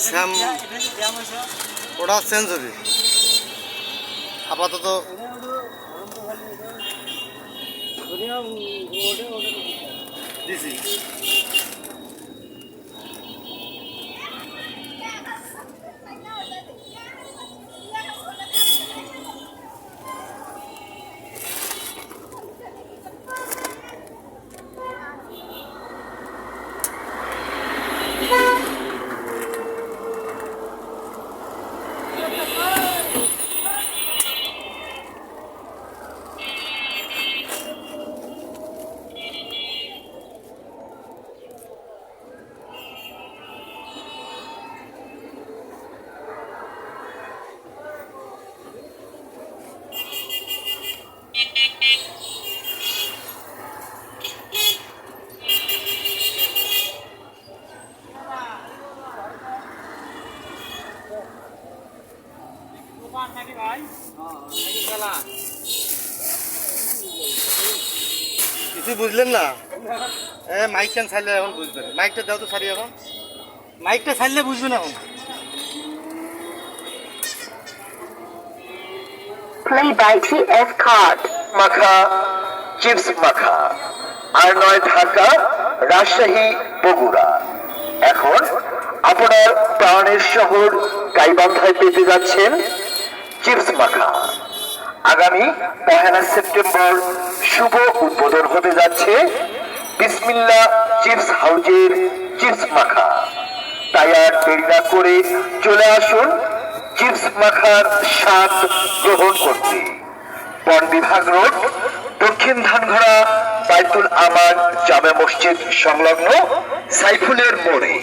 শ্যাম ওটা সেঞ্চুরি আপাতত দিছি। কিছু বুঝলেন না? মাইকটা ছাড়লে এখন বুঝবেন। মাইকটা দাও তো সারি, এখন মাইকটা ছাড়লে বুঝবেন এখন। Play by TF Card. মাখা, চিপস মাখা, আর নয় ঢাকা, রাজশাহী, বগুড়া। এখন আপনার প্রাণের শহর গাইবান্ধায় পেতে যাচ্ছেন চিপস মাখা। আগামী 1 সেপ্টেম্বর শুভ উদ্বোধন হতে যাচ্ছে বিসমিল্লাহ চিপস হাউজের চিপস মাখা। তাই আর দেরি না করে চলে আসুন চিপস মাখার স্বাদ গ্রহণ করতে। বন বিভাগ রোড, দক্ষিণ ধানঘড়া, বাইতুল আমান জামে মসজিদ সংলগ্ন সাইফুলের মোড়ে।